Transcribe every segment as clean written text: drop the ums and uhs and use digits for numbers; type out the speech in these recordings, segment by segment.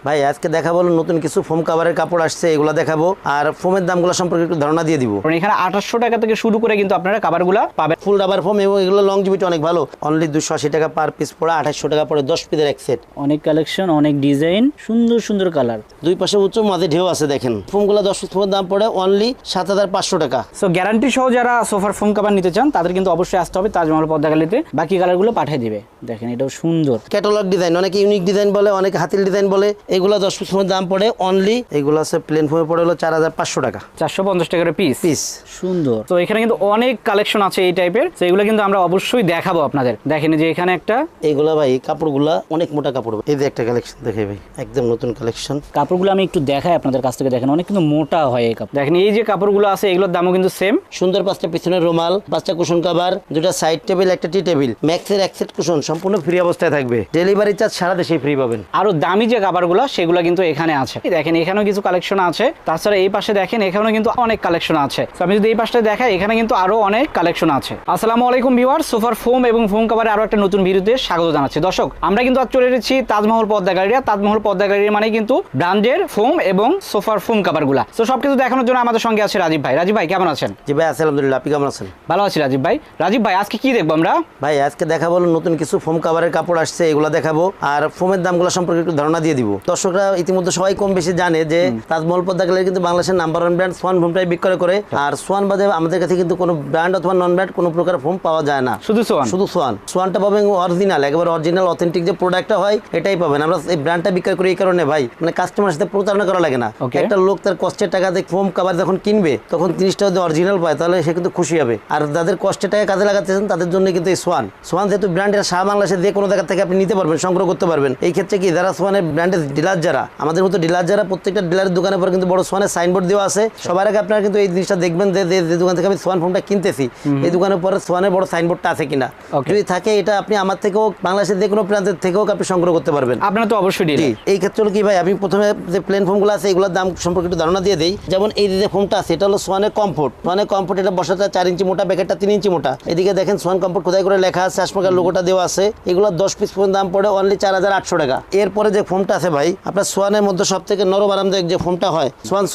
ভাই আজকে দেখাবো নতুন কিছু ফোম কাভারের কাপড় আসছে, এগুলো দেখাবো আর ফোমের দামগুলো সম্পর্কে একটু ধারণা দিয়ে দিব। এখানে 2800 টাকা থেকে শুরু করে কিন্তু আপনারা কাভারগুলো পাবেন। ফুল রাবার ফোম এবং এগুলো লংজিভিটি অনেক ভালো। অনলি 280 টাকা পার পিস পড়ে, 2800 টাকা পড়ে 10 পিসের এক সেট। অনেক কালেকশন, অনেক ডিজাইন, সুন্দর সুন্দর কালার। দুই পাশে উচ্চ, মাঝে ঢেউ আছে। দেখেন ফোমগুলো 10 পিস ফোমের দাম পড়ে অনলি 7500 টাকা। সো গ্যারান্টি সহ যারা সোফার ফোম কাভার নিতে চান তাদের কিন্তু অবশ্যই আসতে হবে তাজমহল পদ্মা গ্যালারিতে। বাকি কালারগুলো পাঠিয়ে দিবে। দেখেন এটাও সুন্দর ক্যাটালগ ডিজাইন, অনেকে ইউনিক ডিজাইন বলে, অনেকে হাতিল ডিজাইন বলে। এগুলো 10 পিস ফোমের দাম পড়ে অনলি, এগুলো আছে প্লেন ফোমে পড়ে হলো 4500 টাকা, 450 টাকা পিস পিস। সুন্দর। তো এখানে কিন্তু অনেক কালেকশন আছে এই টাইপের, তো এগুলো কিন্তু আমরা অবশ্যই দেখাবো আপনাদের। দেখেন যে এখানে একটা, এইগুলা ভাই কাপড়গুলা অনেক মোটা কাপড়। এই যে একটা কালেকশন দেখে ভাই, একদম নতুন কালেকশন। কাপড়গুলো আমি একটু দেখাই আপনাদের কাছ থেকে। দেখেন অনেক কিন্তু মোটা হয় এই কাপড়। দেখেন এই যে কাপড়গুলো আছে এগুলোর দামও কিন্তু সেম। সুন্দর 5টা পিছনের রুমাল, 5টা কুশন কভার, 2টা সাইড টেবিল, একটা টি টেবিল, ম্যাক্সের এক সেট কুশন সম্পূর্ণ ফ্রি অবস্থায় থাকবে। ডেলিভারি চার্জ সারা দেশেই ফ্রি পাবেন। আরো দামি যে কাভারগুলো সেগুলো কিন্তু এখানে আছে। দেখেন এখানেও কিছু কালেকশন আছে। তাছাড়া এই পাশে দেখেন এখানেও কিন্তু অনেক কালেকশন আছে। তো আমি যদি এই পাশটা দেখাই, এখানে কিন্তু আরো অনেক কালেকশন আছে। আসসালামু আলাইকুম ভিউয়ার্স, সোফার ফোম এবং ফোম কাভারের আরো একটা নতুন ভিডিওতে স্বাগত জানাচ্ছি। দর্শক, আমরা কিন্তু আজ চলে এসেছি তাজমহল পদ্মা গ্যালারি। তাজমহল পদ্মা গ্যালারি মানে কিন্তু ব্র্যান্ডের ফোম এবং সোফার ফোম কাভারগুলো। তো সবকিছু দেখানোর জন্য আমাদের সঙ্গে আছে রাজীব ভাই। রাজীব ভাই কেমন আছেন? জি ভাই, আলহামদুলিল্লাহ, আপনি কেমন আছেন? ভালো আছি রাজীব ভাই। রাজীব ভাই আজকে কি দেখবো আমরা? ভাই আজকে দেখাবো নতুন কিছু ফোম কাভারের কাপড় আসছে, এগুলো দেখাবো আর ফোমের দামগুলো সম্পর্কে একটু ধারণা দিয়ে দিব। দর্শকরা ইতিমধ্যে সবাই কম বেশি জানে যে তাজমহল পদ্মা গ্যালারি কিন্তু বাংলাদেশের নাম্বার 1 ব্র্যান্ড সোয়ান ফোমটাই বিক্রয় করে। আর সোয়ান বাদে আমাদের কাছে কিন্তু কোনো ব্র্যান্ড অথবা নন ব্র্যান্ড কোনো প্রকার ফোম পাওয়া যায় না, শুধু সোয়ান। শুধু সোয়ানটা পাবেন অরিজিনাল, একেবারে অরিজিনাল অথেন্টিক যে প্রোডাক্টটা হয় এটাই পাবেন। আমরা এই ব্র্যান্ডটা বিক্রয় করি এই কারণে ভাই, মানে কাস্টমার সাথে প্রতারণা করা লাগে না। একটা লোক তার কষ্টের টাকা দিয়ে ফোম কাভার যখন কিনবে তখন জিনিসটা যদি অরিজিনাল পায় তাহলে সে কিন্তু খুশি হবে। আর যাদের কষ্টের টাকা কাজে লাগাতেছেন তাদের জন্য কিন্তু এই সোয়ান যেহেতু ব্র্যান্ডের, সারা বাংলাদেশে যে কোনো জায়গা থেকে আপনি নিতে পারবেন, সংগ্রহ করতে পারবেন। এই ক্ষেত্রে কি যারা সোয়ানের ব্র্যান্ডের ডিলার, যারা আমাদের মতো ডিলার, যারা প্রত্যেকটা ডিলারের দোকানের পর কিন্তু বড় সোয়ানের সাইনবোর্ড দেওয়া আছে। সবার আগে আপনারা কিন্তু এই জিনিসটা দেখবেন যে দোকান থেকে আমি সোয়ান ফোমটা কিনতেছি এই দোকানের পরে সোয়ানের বড় সাইনবোর্ডটা আছে কিনা। যদি থাকে এটা আপনি আমার থেকেও, বাংলাদেশের যে কোনো প্রান্তের থেকেও আপনি সংগ্রহ করতে পারবেন। আপনারা তো অবশ্যই ডিলার। এই ক্ষেত্রে হলো কি ভাই, আমি প্রথমে যে প্লেন ফোমগুলো আছে এগুলোর দাম সম্পর্কে একটু ধারণা দিয়ে দেই। যেমন এই যে ফোমটা আছে এটা হলো সোয়ানের কমফোর্ট। সোয়ানের কমফোর্ট, এটা বসাটা 4 ইঞ্চি মোটা, প্যাকেটটা 3 ইঞ্চি মোটা। এদিকে দেখেন সোয়ান কমফোর্ট খোদাই করে লেখা আছে, আশপাশের লোগোটা দেওয়া আছে। এগুলো 10 পিস ফোমের দাম পড়ে অনলি 4800 টাকা। এরপরে যে ফোমটা আছে ভাই, আপনার সোয়ানের মধ্যে সব থেকে নরম আরামদায়ক যে ফোমটা হয় সোয়ান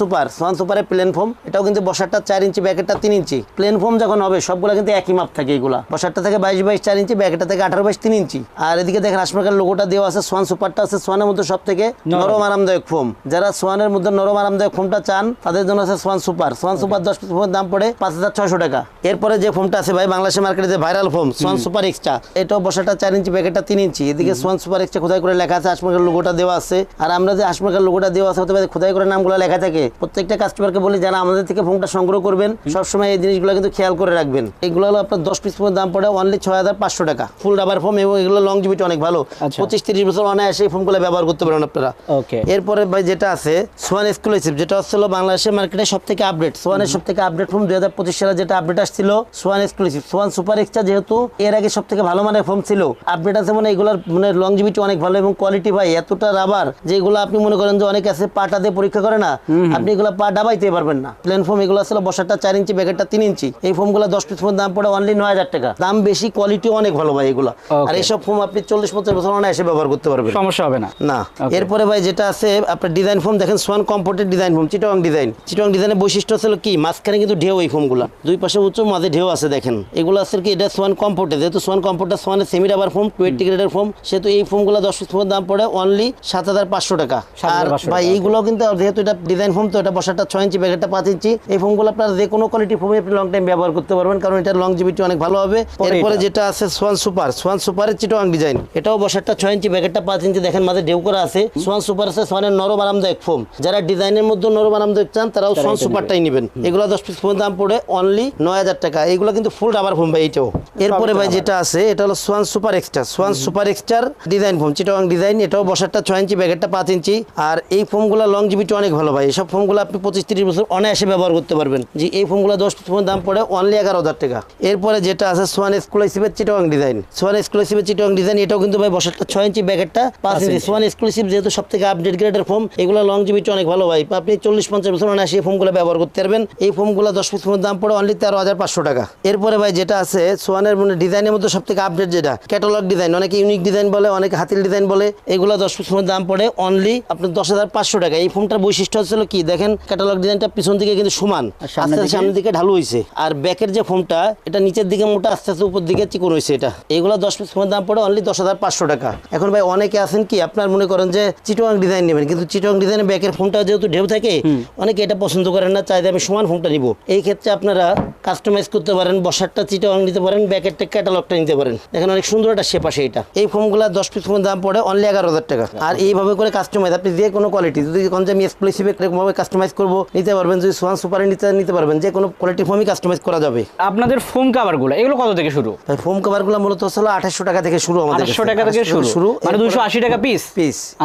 সুপারের প্লেন ফোম। এটাও কিন্তু বসাটা 4 ইঞ্চি, প্যাকেটটা 3 ইঞ্চি। প্লেন ফোম যখন হবে সবগুলো কিন্তু একই মাপ থাকে। এগুলা বসাটা থেকে 22 4 ইঞ্চি, প্যাকেটটা থেকে 18 3 ইঞ্চি। আর এদিকে দেখেন আশপাশের লোগোটা দেওয়া আছে। সোয়ান সুপারটা আছে সোয়ানের মধ্যে সব থেকে নরম আরামদায়ক ফোম। যারা সোয়ানের মধ্যে নরম আরামদায়ক ফোমটা চান তাদের জন্য আছে সোয়ান সুপার 10 পিস ফোমের দাম পড়ে 5600 টাকা। এরপরে যে ফোমটা আছে ভাই, বাংলাদেশের মার্কেটে যে viral foam Schwann super extra, এটাও বসাটা 4 ইঞ্চি, প্যাকেটটা 3 ইঞ্চি। এদিকে সোয়ান সুপার এক্সট্রা খোদাই করে লেখা আছে, আশপাশের লোগোটা দেওয়া আছে। আর আমরা যে আশপাশের লোগোটা দেওয়া আছে অথবা খোদাই করে নামগুলো লেখা থাকে, প্রত্যেকটা কাস্টমারকে বলি যারা আমাদের থেকে ফোমটা সংগ্রহ করবেন সবসময় এই জিনিসগুলো কিন্তু খেয়াল করে রাখবেন। এগুলো হলো আপনার 10 পিস ফোমের দাম পড়ে অনলি 6500 টাকা। ফুল রাবার ফোম এবং এগুলো লংজিভিটি অনেক ভালো। 25-30 বছর অনায়াসে এই ফোমগুলো ব্যবহার করতে পারেন আপনারা। এরপরে ভাই যেটা আছে সোয়ান এক্সক্লুসিভ, যেটা হচ্ছিল বাংলাদেশের মার্কেটে সব থেকে আপডেট, সোয়ানের সব থেকে আপডেট ফোম 2025 সালে যেটা আপডেট আসছিল Schwann exclusive. Schwann super extra যেহেতু এর আগে সব থেকে ভালো মানের ফোম ছিল, আপডেট আছে মানে এগুলোর মানে লংজিভিটি অনেক ভালো এবং কোয়ালিটি ভাই এতটা রাবার যে এগুলো আপনি মনে করেন যে অনেক আছে পাটা দিয়ে পরীক্ষা করে না, আপনি এগুলো পা ডাবাইতে পারবেন না। প্লেন ফোম এগুলো আসলে বসাটা 4 ইঞ্চি, প্যাকেটটা 3 ইঞ্চি। এই ফোমগুলো 10 পিস ফোমের দাম পড়ে অনলি 9000 টাকা। দাম বেশি, কোয়ালিটি অনেক ভালো ভাই এগুলো। আর এইসব ফোম আপনি 40-50 বছর অনায়াসে ব্যবহার করতে পারবেন, সমস্যা হবে না। এরপরে ভাই যেটা আছে আপনার ডিজাইন ফোম, দেখেন সোয়ান কমফোর্টের ডিজাইন ফোম, চিটাগং ডিজাইনের বৈশিষ্ট্য হলো কি, মাঝখানে কিন্তু ঢেউ, এই ফোমগুলো দুই পাশে উচ্চ, মাঝে ঢেউ আছে। দেখেন এগুলো আছে কি, এটা সোয়ান কমফোর্টে, যেহেতু সোয়ান কমফোর্টটা সোয়ানের সেমি রাবার ফোম 20 গ্রেডের ফোম, সেহেতু এই ফোমগুলো 10 পিস ফোমের দাম পড়ে অনলি 7500 টাকা। আর ভাই এইগুলো কিন্তু যেহেতু এটা ডিজাইন ফোম, তো এটা বসাটা 6 ইঞ্চি, প্যাকেটটা 5 ইঞ্চি। এই ফোমগুলো আপনার যে কোনো কোয়ালিটি ফোমে আপনি লং টাইম ব্যবহার করতে পারবেন, কারণ এটার লংজিভিটি অনেক ভালো হবে। এরপরে যেটা আছে সোয়ান সুপারের চিটাগং ডিজাইন, এটাও বসাটা 6 ইঞ্চি, প্যাকেটটা 5 ইঞ্চি। দেখেন মাঝে ঢেউ করা আছে। সোয়ান সুপার আছে সোয়ানের নরম আরামদায়ক ফোম। যারা ডিজাইনের মধ্যে নরম আরামদায়ক চান তারাও সোয়ান সুপারটাই নেবেন। এগুলো 10 পিস ফোমের দাম পড়ে অনলি 9000 টাকা। এগুলো কিন্তু ফুল রাবার ফোম ভাই এটাও। এরপরে ভাই যেটা আছে এটা হলো Schwann super extra design foam, Chittagong design. এটাও বসাটা 6 ইঞ্চি, প্যাকেটটা 5 ইঞ্চি। আর এই ফোমগুলো লংজিভিটি অনেক ভালো ভাই। এইসব ফোমগুলো আপনি 25-30 বছর অনায়াসে ব্যবহার করতে পারবেন। যে এই ফোমগুলো 10 পিস ফোমের দাম পড়ে অনলি 11000 টাকা। এরপরে যেটা আছে সোয়ান এক্সক্লুসিভের চিটাগং ডিজাইন, এটাও কিন্তু ভাই বসাটা 6 ইঞ্চি, প্যাকেটটা 5 ইঞ্চি। সোয়ান এক্সক্লুসিভ যেহেতু সব থেকে আপডেট গ্রেডের ফোম, এগুলো লংজিভিটি অনেক ভালো ভাই। আপনি 40-50 বছর অনায়াসে এই ফোমগুলো ব্যবহার করতে পারবেন। এই ফোমগুলো 10 পিস ফোমের দাম পড়ে অনলি 13500 টাকা। এরপরে ভাই যেটা আছে সোয়ানের মানে ডিজাইনের মধ্যে সব থেকে আপডেট, যেটা ক্যাটালগ ডিজাইন, অনেকে ইউনিক ডিজাইন বলে, অনেকে হাতিল ডিজাইন বলে। এগুলো 10 পিস ফোমের দাম পড়ে পড়ে অনলি আপনার 10,500 টাকা। এই ফোমটার বৈশিষ্ট্য হচ্ছিল কি দেখেন, ক্যাটালগ ডিজাইনটা পিছন দিকে কিন্তু সমান, আস্তে আস্তে সামনের দিকে ঢালু হয়েছে। আর ব্যাকের যে ফোমটা এটা নিচের দিকে মোটা, আস্তে আস্তে উপর দিকে চিকন হয়েছে। এটা এইগুলো 10 পিস ফোমের দাম পড়ে অনলি 10,500 টাকা। এখন ভাই অনেকে আছেন কি আপনার মনে করেন যে চিটোয়াং ডিজাইন নেবেন, কিন্তু চিটোয়াং ডিজাইনের ব্যাকের ফোমটা যেহেতু ঢেউ থাকে অনেকে এটা পছন্দ করেন না, চাইতে আমি সমান ফোমটা নিব। এই ক্ষেত্রে আপনারা কাস্টমাইজ করতে পারেন, বসারটা চিটোয়াং নিতে পারেন, ব্যাকেরটা ক্যাটালগটা নিতে পারেন। দেখেন অনেক সুন্দর একটা শেপ আসে এটা। এই ফোমগুলো 10 পিস ফোমের দাম পড়ে অনলি 11,000 টাকা। আর এইভাবে করে কাস্টমাইজ আপনি যে কোনো কোয়ালিটি, যদি কোন যে আমি এক্সক্লুসিভ এরকমভাবে কাস্টমাইজ করবো নিতে পারবেন, যদি সোয়ান সুপারে নিতে পারবেন, যে কোনো কোয়ালিটি ফোমই কাস্টমাইজ করা যাবে। আপনাদের ফোম কাভারগুলো এগুলো কত থেকে শুরু? ভাই ফোম কভারগুলো মূলত হলো 2800 টাকা থেকে শুরু, আমাদের 800 টাকা থেকে শুরু, মানে 280 টাকা পিস।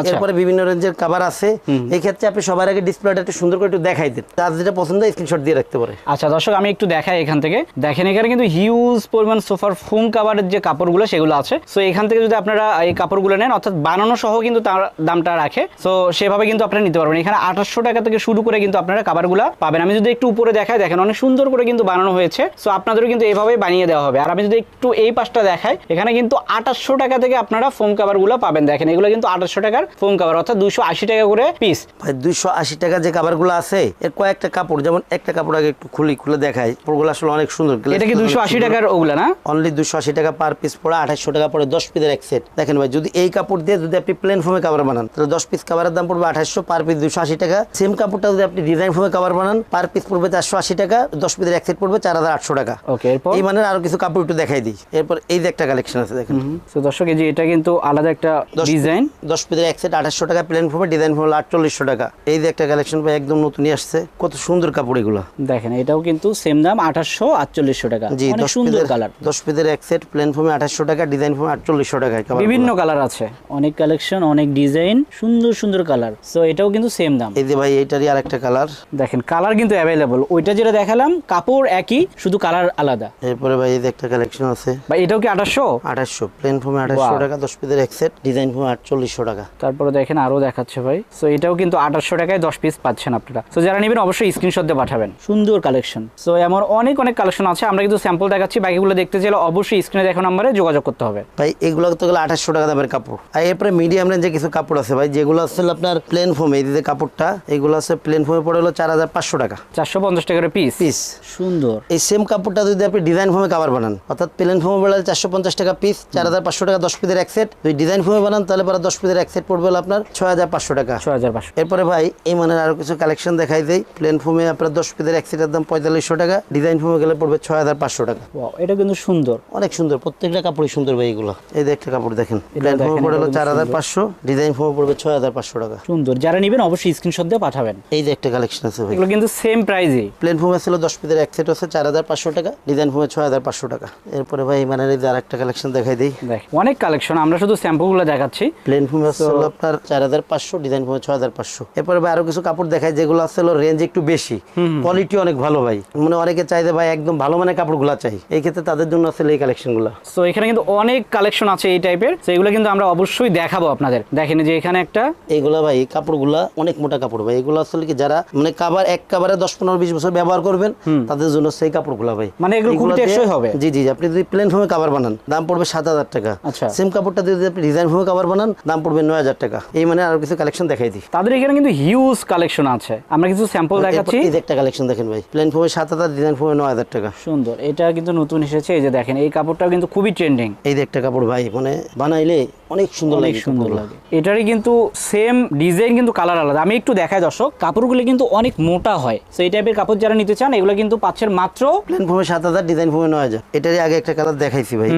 এরপরে বিভিন্ন রেঞ্জের কভার আছে। এই ক্ষেত্রে আপনি সবার আগে ডিসপ্লেটা একটু সুন্দর করে একটু দেখাই দেন, তার যেটা পছন্দ স্ক্রিনশট দিয়ে রাখতে পারে। আচ্ছা দর্শক, আমি একটু দেখাই এখান থেকে। দেখেন এখানে কিন্তু হিউজ পরিমাণ সোফার ফোম কাভারের যে কাপড়গুলো সেগুলো আছে। সো এখান থেকে যদি আপনারা এই কাপড়গুলো নেন, অর্থাৎ বানানো সহ কিন্তু তার দামটা রাখে, সো সেভাবে কিন্তু আপনারা নিতে পারবেন। এখানে 2800 টাকা থেকে শুরু করে কিন্তু আপনারা কাভারগুলো পাবেন। আমি যদি একটু উপরে দেখাই, দেখেন অনেক সুন্দর করে কিন্তু বানানো হয়েছে। সো আপনাদেরও কিন্তু এইভাবেই বানিয়ে দেওয়া হবে। আর আমি যদি একটু এই পাশটা দেখাই, এখানে কিন্তু 2800 টাকা থেকে আপনারা ফোম কাভারগুলো পাবেন। দেখেন এগুলো কিন্তু 2800 টাকার ফোম কাভার, অর্থাৎ 280 টাকা করে পিস। ভাই 280 টাকা যে কাভারগুলো আছে এর কয়েকটা কাপড়, যেমন একটা কাপড় আগে একটু খুলে দেখাই, কাপড়গুলো আসলে অনেক সুন্দর। এটা কি 280 টাকার ওগুলা না? অনলি 280 টাকা পার পিস পড়ে, 2800 টাকা পড়ে 10 পিসের এক সেট। দেখেন ভাই, যদি এই কাপড় দিয়ে যদি আপনি প্লেন ফোমে কাভার বানান তাহলে 10 পিস কাভারের দাম পড়বে 2800, পার পিস 280 টাকা। সেম কাপড়টা যদি আপনি ডিজাইন ফোমে কাভার বানান পার পিস পড়বে 480 টাকা, 10 পিসের এক সেট পড়বে 4800 টাকা। ওকে, এরপর এই মানের আরো কিছু কাপড় একটু দেখাই দিই। এরপর এই যে একটা কালেকশন আছে দেখেন। তো দর্শক, এই যে এটা কিন্তু আলাদা একটা ডিজাইন, 10 পিসের এক সেট 2800 টাকা, প্লেন ফোমে ডিজাইন ফোমে 4800 টাকা। এই যে একটা কালেকশন ভাই একদম নতুনই আসছে, কত সুন্দর কাপড় এগুলো। দেখেন এটাও কিন্তু সেম দাম 2800-4800 টাকা। জি, অনেক সুন্দর কালার। 10 পিসের এক সেট, প্লেন ফোমে 2800 টাকা, ডিজাইন ফোমে 4800 টাকা। বিভিন্ন কালার আছে, অনেক কালেকশন, অনেক ডিজাইন, সুন্দর সুন্দর কালার। সো এটাও কিন্তু সেম দাম। এই যে ভাই এইটারই আরেকটা কালার, দেখেন কালার কিন্তু অ্যাভেলেবল। ওইটা যেটা দেখালাম কাপড় একই, শুধু কালার আলাদা। এরপরে ভাই এই যে একটা কালেকশন আছে, ভাই এটাও কি 2800? প্লেন ফোমে 2800 টাকা, 10 পিসের এক সেট, ডিজাইন ফোমে 4800 টাকা। তারপরে দেখেন আরো দেখাচ্ছে ভাই। সো এটাও কিন্তু 2800 টাকায় 10 পিস পাচ্ছেন আপনারা। সো যারা নেবেন অবশ্যই স্ক্রিনশট দিয়ে পাঠাবেন। সুন্দর কালেকশন। সো এমন অনেক কালেকশন আছে, আমরা কিন্তু স্যাম্পল দেখাচ্ছি। বাকিগুলো দেখতে চাইলে অবশ্যই স্ক্রিনে দেখা নম্বরে যোগাযোগ করতে হবে। ভাই এগুলো তো গেলে 2800 টাকা দামের কাপড়। আর এরপরে মিডিয়াম রেঞ্জে কিছু কাপড় আছে ভাই, যেগুলো আসলে আপনার প্লেন ফোমে, এই যে কাপড়টা এগুলো আছে প্লেন ফোমে পড়ে হলো 4500 টাকা, 450 টাকা করে পিস। সুন্দর। এই সেম কাপড়টা যদি আপনি ডিজাইন ফোমে কাভার বানান, অর্থাৎ প্লেন ফোমে পড়লে 450 টাকা পিস, 4500 টাকা 10 পিসের এক সেট। যদি ডিজাইন ফোমে বানান তাহলে পরে 10 পিসের এক সেট পড়বে হলো আপনার 6500 টাকা। 6500। এরপরে ভাই এই মানের আরো কিছু কালেকশন দেখাই দেই। প্লেন ফোমে আপনার 10 পিসের এক সেটের দাম 4500 টাকা, ডিজাইন ফোমে গেলে পড়বে 6500 টাকা। ওয়াও, এটা কিন্তু সুন্দর, অনেক সুন্দর, প্রত্যেকটা কাপড়ই সুন্দর ভাই এগুলো। এই যে একটা কাপড় দেখেন, প্লেন ফোমে পড়ে হলো 4500, ডিজাইন ফোমে পড়বে 6500 টাকা। সুন্দর। যারা নেবেন অবশ্যই স্ক্রিনশট দিয়ে পাঠাবেন। এই যে একটা কালেকশন আছে ভাই, এগুলো কিন্তু সেম প্রাইসই। প্লেন ফোমে ছিল 10 পিসের এক সেট আছে 4500 টাকা, ডিজাইন ফোমে 6500 টাকা। এরপরে ভাই মানে এই যে আরেকটা কালেকশন দেখাই দেই। দেখ অনেক কালেকশন, আমরা শুধু স্যাম্পলগুলো দেখাচ্ছি। প্লেন ফোমে আছে হলো আপনার 4500, ডিজাইন ফোমে 6500। এরপরে ভাই আরো কিছু কাপড় দেখাই যেগুলো আছে হলো রেঞ্জ একটু বেশি, কোয়ালিটি অনেক ভালো ভাই। মানে অনেকে চাইতে ভাই একদম ভালো মানের কাপড়গুলো চাই, এই ক্ষেত্রে তাদের জন্য আসলে এই কালেকশনগুলো। সো এখানে কিন্তু অনেক কালেকশন আছে এই টাইপের, তো এগুলো কিন্তু আমরা অবশ্যই দেখাবো আপনাদের। দেখেন যে এখানে একটা, এইগুলা ভাই কাপড়গুলা অনেক মোটা কাপড় ভাই। এগুলো আসলে কি যারা মানে এক কাভারে 10-15-20 বছর ব্যবহার করবেন তাদের জন্য সেই কাপড়গুলা ভাই। মানে এগুলো খুব টেকসই হবে। জি জি, আপনি যদি প্লেন ফোমে কাভার বানান দাম পড়বে 7000 টাকা। আচ্ছা, সেম কাপড়টা যদি আপনি ডিজাইন ফোমে কাভার বানান দাম পড়বে 9000 টাকা। এই মানে আরো কিছু কালেকশন দেখাই দিই। তাদের এখানে কিন্তু হিউজ কালেকশন আছে, আমরা কিছু স্যাম্পল দেখাচ্ছি। এই যে একটা কালেকশন দেখেন ভাই, প্লেন ফোমে 7000, ডিজাইন ফোমে 9000 টাকা। সুন্দর, এটা কিন্তু নতুন এসেছে। এই যে দেখেন এই কাপড়টাও কিন্তু খুবই ট্রেন্ডিং। এই যে একটা কাপড় ভাই, মানে বানাইলে অনেক সুন্দর লাগে, সুন্দর লাগে। এটারই কিন্তু সেম ডিজাইন কিন্তু কালার আলাদা। আমি একটু দেখাই দর্শক, কাপড়গুলো কিন্তু অনেক মোটা হয়। তো এই টাইপের কাপড় যারা নিতে চান এগুলো কিন্তু পাচ্ছেন মাত্র প্লেন ফোমে 7000, ডিজাইন ফোমে 9000। এটারই আগে একটা কালার দেখাইছি ভাই।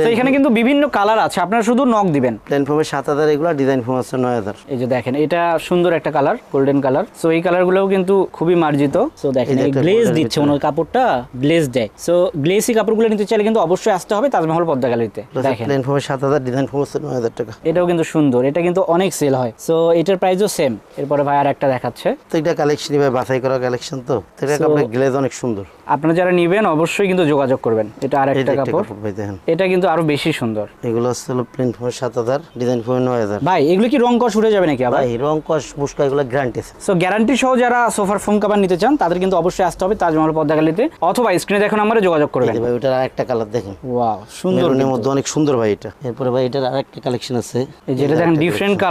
তো এখানে কিন্তু বিভিন্ন কালার আছে, আপনারা শুধু নক দিবেন। প্লেন ফোমে 7000 এগুলো, ডিজাইন ফোম আছে 9000। এই যে দেখেন এটা সুন্দর একটা কালার, গোল্ডেন কালার। সো এই কালারগুলোও কিন্তু খুবই মার্জিত। সো দেখেন এই গ্লেজ দিচ্ছে, মনে হয় কাপড়টা গ্লেজ দেয়। সো গ্লেসি কাপড়গুলো নিতে চাইলে কিন্তু অবশ্যই আসতে হবে তাজমহল পদ্মা গ্যালারিতে। দেখেন প্লেন ফোমে 7000, ডিজাইন ফোম আছে 9000 টাকা। এটাও কিন্তু সুন্দর, এটা কিন্তু অনেক সেল হয়। সো এটার প্রাইসও সেম। এরপরে ভাই আর একটা দেখাচ্ছে, তো এটা কালেকশনই ভাই বাছাই করা কালেকশন, তো এটা কাপড়ের গ্লেজ অনেক সুন্দর। আপনারা যারা নেবেন অবশ্যই কিন্তু যোগাযোগ করবেন। এটা আরেকটা কাপড় ভাই দেখেন, এটা কিন্তু আরো বেশি সুন্দর। এগুলো হলো প্লেন ফোমে 7000, ডিজাইন ফোমে 9000। ভাই এগুলো কি রং কস উঠে যাবে নাকি আবার? ভাই রং কস মুস্কা এগুলো গ্যারান্টি আছে। সো গ্যারান্টি সহ যারা সোফার ফোম কভার নিতে চান তাদের কিন্তু অবশ্যই আসতে হবে তাজমহল পদ্মা গ্যালারিতে, অথবা স্ক্রিনে দেখুন আমারে যোগাযোগ করবেন। ভাই ওটার আরেকটা কালার দেখেন, ওয়াও সুন্দর, মেরুনের মধ্যে অনেক সুন্দর ভাই এটা। এরপরে ভাই এটার আরেকটা কালেকশন আছে, এই যেটা দেখেন ডিপ ডিফারেন্ট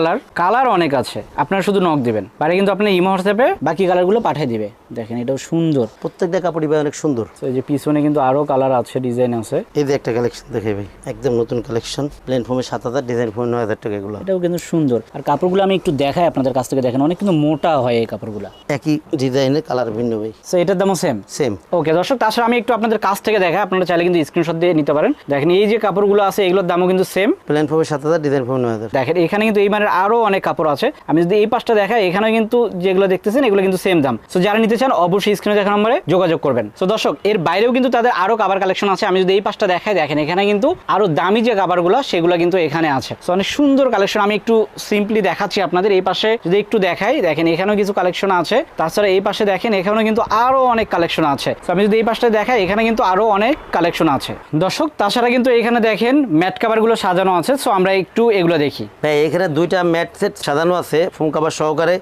কালার অনেক আছে, আপনারা শুধু নক দিবেন, বাইরে কিন্তু আপনি ইমো হোয়াটসঅ্যাপে বাকি কালারগুলো পাঠিয়ে দিবে। দেখেন এটাও সুন্দর, প্রত্যেকটা কাপড়ই ভাই অনেক সুন্দর। তো এই যে পিছনে কিন্তু আরো কালার আছে, ডিজাইন আছে। এই যে একটা কালেকশন দেখে ভাই, একদম নতুন কালেকশন, প্লেন ফোমে 7,000, ডিজাইন ফোমে 9,000 টাকা। এগুলো এটাও কিন্তু সুন্দর, আর কাপড়গুলো আমি একটু দেখাই আপনাদের কাছ থেকে, দেখেন অনেক কিন্তু মোটা হয় এই কাপড়গুলো। একই ডিজাইনের কালার ভিন্ন ভাই, তো এটার দামও সেম। ওকে দর্শক, তাছাড়া আমি একটু আপনাদের কাছ থেকে দেখাই, আপনারা চাইলে কিন্তু স্ক্রিনশট দিয়ে নিতে পারেন। দেখেন এই যে কাপড়গুলো আছে এগুলোর দামও কিন্তু সেম, প্লেন ফোমে 7,000, ডিজাইন ফোমে 9,000। দেখেন এখানে কিন্তু এই মানের আরো অনেক কাপড় আছে। আমি যদি এই পাশটা দেখাই, এখানে কিন্তু যেগুলো দেখতেছেন এগুলো কিন্তু সেম দাম। সো যারা নিতে চান অবশ্যই স্ক্রিনে দেখা নম্বরে যোগাযোগ করবেন। সো দর্শক, এর বাইরেও কিন্তু তাদের আরো কাভার কালেকশন আছে। আমি যদি এই পাশটা দেখাই, দেখেন এখানে কিন্তু আরো দামি যে কাভারগুলো সেগুলো কিন্তু এখানে আছে। সো অনেক সুন্দর কালেকশন, আমি একটু সিম্পলি দেখাচ্ছি আপনাদের। এই পাশে যদি একটু দেখাই, দেখেন এখানেও কিছু কালেকশন আছে। তাছাড়া এই পাশে দেখেন এখানেও কিন্তু আরো অনেক কালেকশন আছে। সো আমি যদি এই পাশটা দেখাই, এখানে কিন্তু আরো অনেক কালেকশন আছে দর্শক। তাছাড়া কিন্তু এখানে দেখেন ম্যাট কাভারগুলো সাজানো আছে। সো আমরা একটু এগুলো দেখি। ভাই এখানে দুইটা ম্যাট সেট সাজানো আছে ফোম কাভার সহকারে।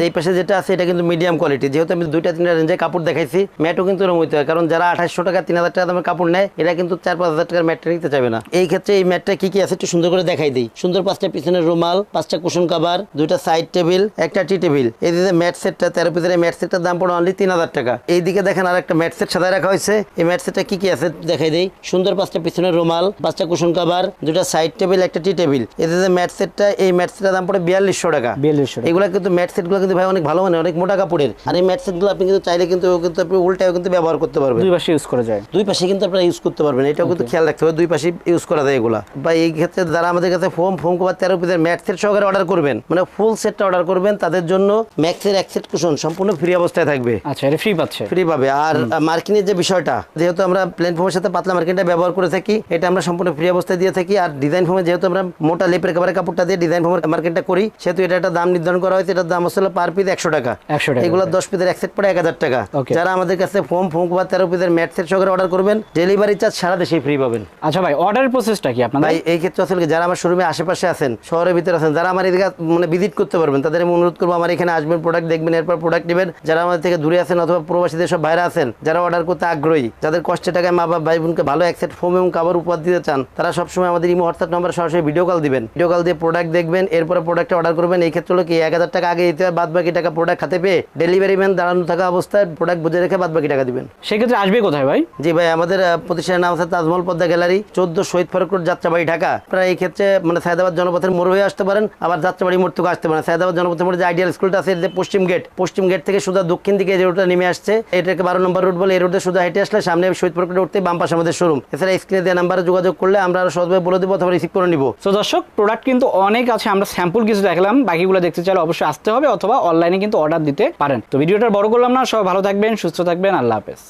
এই পাশে যেটা আছে এটা কিন্তু মিডিয়াম কোয়ালিটি, যেহেতু আমি দুইটা তিনটা রেঞ্জে কাপড় দেখাইছি। ম্যাটও কিন্তু এরকম হইতে হয়, কারণ যারা 2,800 টাকা 3,000 টাকা দামের কাপড় নেয়, এরা কিন্তু 4-5 হাজার টাকার ম্যাটটা নিতে চাইবে না। এই ক্ষেত্রে এই ম্যাটটা কি কি আছে একটু সুন্দর করে দেখাই দিই। সুন্দর 5টা পিছনের রুমাল, 5টা কুশন কাভার, 2টা সাইড টেবিল, একটা টি টেবিল। এই যে ম্যাট সেটটা 13 পিসের ম্যাট সেটটার দাম পড়ে অনলি 3,000 টাকা। এইদিকে দেখেন আর একটা ম্যাট সেট সাজায় রাখা হয়েছে। এই ম্যাট সেটটা কি কি আছে দেখাই দিই। সুন্দর 5টা পিছনের রুমাল, 5টা কুশন কাভার, 2টা সাইড টেবিল, একটা টি টেবিল। এই যে ম্যাট সেটটা, এই ম্যাট সেটটার দাম পড়ে 4200 টাকা। 4200 এগুলো কিন্তু ম্যাট সেটগুলো কিন্তু ভাই অনেক ভালো, মানে অনেক মোটা কাপড়ের। আর এই ম্যাট সেটগুলো আপনি কিন্তু চাইলে কিন্তু আপনি উল্টাও কিন্তু ব্যবহার করতে পারবেন। দুই পাশে ইউজ করা যায়, দুই পাশে কিন্তু আপনারা ইউজ করতে পারবেন। এটাও কিন্তু খেয়াল রাখতে হবে, দুই পাশে ইউজ করা যায় এগুলা। বা এই ক্ষেত্রে যারা আমাদের কাছে ফোম কভার 13 পিসের ম্যাট সেট সহকারে অর্ডার করবেন, মানে ফুল সেটটা অর্ডার করবেন, তাদের জন্য ম্যাক্সের এক সেট কুশন সম্পূর্ণ ফ্রি অবস্থায় থাকবে। আচ্ছা, এটা ফ্রি পাচ্ছে, ফ্রি পাবে। আর মার্কিনের যে বিষয়টা, যেহেতু আমরা প্লেন ফোমের সাথে পাতলা মার্কিনটা ব্যবহার করে থাকি, এটা আমরা সম্পূর্ণ ফ্রি অবস্থায় দিয়ে থাকি। আর ডিজাইন ফোমে যেহেতু আমরা মোটা লেপের কাভারের কাপড়টা দিয়ে ডিজাইন ফোমের মার্কিনটা করি, সেহেতু এটা একটা দাম নির্ধারণ করা হয়েছে। এটার দাম হচ্ছে পার পিস 100 টাকা। 100 টাকা। এগুলো 10 পিসের এক সেট পড়ে 1,000 টাকা। যারা আমাদের কাছে ফোম কভার 13 পিসের ম্যাট সেট সহকারে অর্ডার করবেন, ডেলিভারি চার্জ সারা দেশে ফ্রি পাবেন। আচ্ছা ভাই, অর্ডারের প্রসেসটা কি আপনাদের? ভাই এই ক্ষেত্রে আসলে যারা আমার শোরুমে আশেপাশে আছেন, শহরের ভিতরে আছেন, যারা আমার এদিকে মানে ভিজিট করতে পারবেন, তাদের আমি অনুরোধ করবো আমার এখানে আসবেন, প্রোডাক্ট দেখবেন, এরপর প্রোডাক্ট নেবেন। যারা আমাদের থেকে দূরে আছেন অথবা প্রবাসীদের সব বাইরে আছেন, যারা অর্ডার করতে আগ্রহী, যাদের কষ্টের টাকায় মা বাবা ভাই বোনকে ভালো এক সেট ফোম এবং কাভার উপহার দিতে চান, তারা সবসময় আমাদের ইমো হোয়াটসঅ্যাপ নাম্বার সরাসরি ভিডিও কল দিবেন। ভিডিও কল দিয়ে প্রোডাক্ট দেখবেন, এরপরে প্রোডাক্টটা অর্ডার করবেন। এই ক্ষেত্রে হলো কি 1,000 টাকা আগে দিতে হয়, বাদ বাকি টাকা প্রোডাক্ট হাতে পেয়ে ডেলিভারি ম্যান দাঁড়ানো থাকা অবস্থায় প্রোডাক্ট বুঝে রেখে বাদ বাকি টাকা দিবেন। সেক্ষেত্রে আসবে কোথায় ভাই? জি ভাই, আমাদের প্রতিষ্ঠানের নাম আছে তাজমহল পদ্মা গ্যালারি, 14 শহীদ ফারুক রোড, যাত্রাবাড়ি, ঢাকা। আপনারা এই ক্ষেত্রে মানে সায়দাবাদ জনপথের মোড় হয়ে আসতে পারেন, আবার যাত্রাবাড়ি মোড় থেকে আসতে পারেন। সায়দাবাদ জনপথের মোড়ে যে আইডিয়াল স্কুলটা আছে, যে পশ্চিম গেট থেকে সোজা দক্ষিণ দিকে যে রুটটা নেমে আসছে, এটাকে 12 নম্বর রুট বলে। এই রুটে সোজা হেঁটে আসলে সামনে শহীদ ফারুক রোড উঠতে বাম পাশে আমাদের শোরুম। এছাড়া স্ক্রিনে দেওয়া নাম্বারে যোগাযোগ করলে আমরা আরো সহজভাবে বলে দেবো অথবা রিসিভ করে নিব। তো দর্শক, প্রোডাক্ট কিন্তু অনেক আছে, আমরা স্যাম্পল কিছু দেখলাম, বাকিগুলো দেখতে চাইলে অবশ্যই আসতে হবে অথবা অনলাইনে কিন্তু অর্ডার দিতে পারেন। তো ভিডিওটা বড় করলাম না, সবাই ভালো থাকবেন, সুস্থ থাকবেন, আল্লাহ হাফেজ।